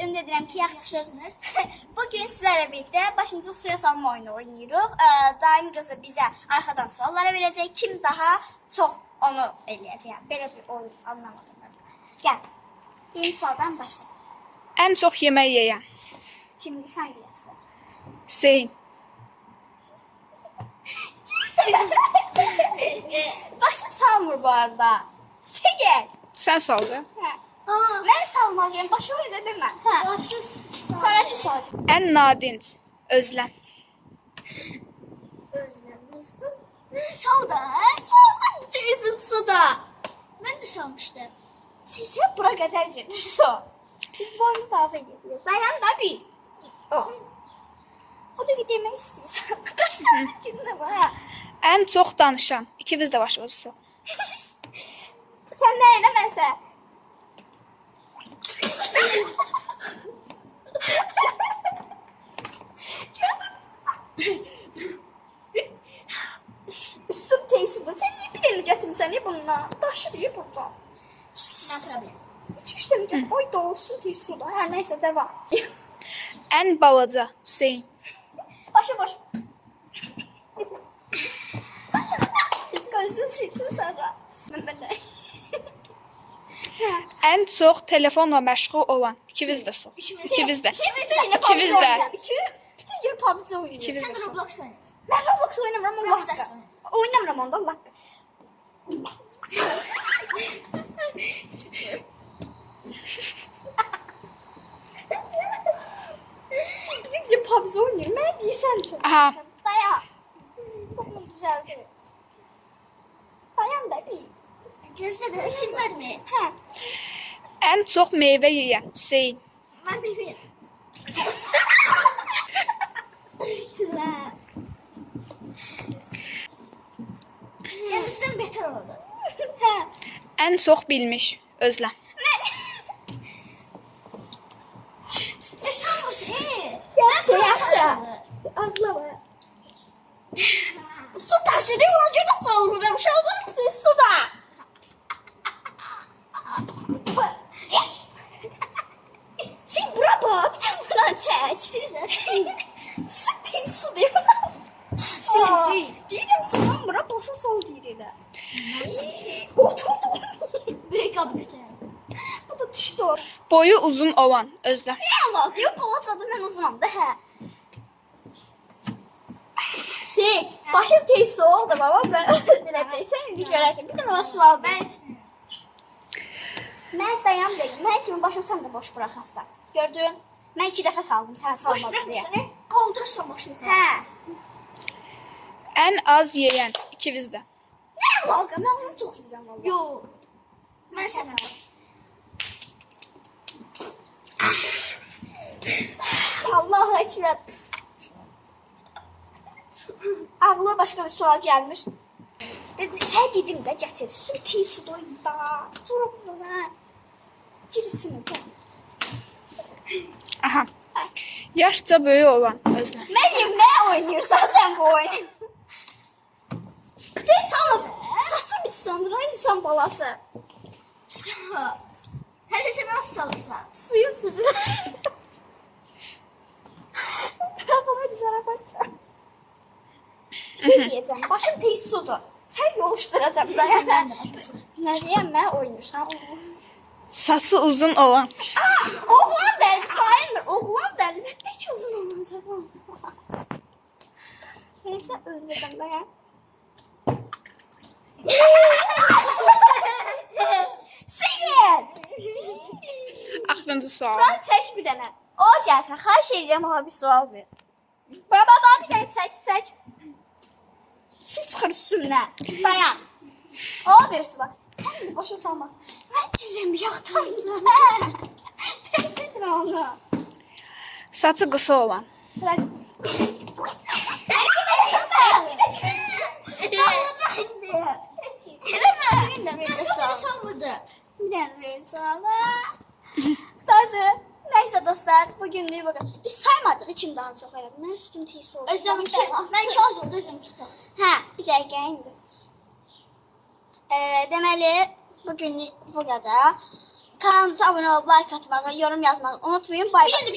ümid edirəm ki, yaxşısınız. Bugün sizlərlə birlikdə başımızı suya salma oyunu oynayırıq. Daim qızı bizə arxadan suallara verəcək. Kim daha çox onu eləyəcək. Yəni, belə bir oyun anlamadım. Gəl, birinci sualdan başlayalım. Ən çox yemək yeyən. Şimdi sən deyəsən. Hüseyin. Başını salmır bu arada. Segel. Sən saldı. Mən salmalıyım. Başı öyle demə. Başı sonraki sual. Ən nadinc. Özlem. Özlemizdir. Salda, salda teyzim suda. Ben de salmıştım. Sen bura kadar gitti su. Biz bu oyunu davet ediyoruz. Dayan da bir. O da gidemek istiyorsan. Kaç tane cümle var ha? Ən çox danışan. İkimiz də başımızı sox. Sen ne eylemezsen? Üstüm teysuda. Sen niye bir elini getirmişsən ya bununla? Daşı diye burada. Ne problem? Hiç işlemeyeceğim. Oy da olsun teysuda. Ha neyse devam. Ən balaca. Hüseyin. Başa baş. Qoysun silsin sonra. Mən də. Ən çox telefonla məşğul olan. İkimiz də sox. İkimiz də. İkimiz də. Bütün gün PUBG oynuyor. İkimiz Sen də sox. Roblox oynuyorsun. Ben Roblox oynamıyorum. Allah hakkı. Oynamıyorum onda Allah hakkı. Sen bütün gün PUBG oynuyorsun. Ben değilsen. Aha. Dayan. Çok düzeldi. Dayan da bir. Gözleri silmedin mi? He. Ən çox meyvə yeyən. Hüseyin. Ben bir. Sıra. Yarısın beter oldu. He. Ən çox bilmiş. Özlem. Ne sanıyorsun hiç? Yaşa. Ağlama. Su taşını vurunca da savruluyor. Şu an var mı suda? Sen bura bak. Buradan çek. Su değil su değil. Sil. Değilim sana bura boşu sol değil. Oturdum. Büyük abi götürelim. Bu da düştü oraya. Boyu uzun olan. Özlem. Ne Allah diyor palasadı ben uzunam da he. Başım teyze oldu baba ben öldürəcək. Sen indi görəcək. Bir dənə sual ver. Mən dayan dedim. Mən kimi başım sən də boş bıraxarsan. Gördün? Mən 2 dəfə saldım, sən salmadın deyə. Qaldırırsan başını. Hə. Ən az yeyən. İkimiz də. Nə alaka? Mən onu çox yiyəcəm valla. Yox. Mən sənə. Allahu ekber. Ağlıma başqa bir sual gəlmiş. Sən dedim də gətir. Su teysi doyunda. Durub buna. Gir içinə gəl. Aha. Yaşca böyük olan. Özlem. Mənim nə oynayırsan sən bu oyunu? Tez salıb. Saçım issandıra insan balası. Hələ sən nasıl salırsan? Suyu sızır. Kafama güzel bak. Şey diyeceğim, başım teyze sudur. Sen yoluşturacağım dayan. Ne diyeyim ben oynuyorsan? Saçı uzun olan. Oğlan derim sayılmır. Oğlan derim. Ne hiç uzun olmayacak o. Neyse öldüreceğim dayan. Seyir. Axırıncı sual. Buran çək bir dənə. O gəlsin, xahiş edirəm ona bir sual ver. Babadan bir dənə çək. Su çıxır üstümdən. Dayan. O bir sual. Sən bir başa salmaz. Mən cizim yaxtandı. Təqdir onu. Saçı qısa olan. Bırak. Alacaq indi. Eləmə. Bir sual vurdu. Bir dənə suala. Tutardı. Neyse dostlar, bugünlüğü bakın. Biz saymadık içim daha çok herhalde. Ben üstüm teyze oldu. Özlem ben iki az oldu Özlem işte. Ha, bir dakika indi. Deməli, bugünlük bu kadar. Kanalımıza abone olub like atmağı, yorum yazmağı unutmayın. Bay bay.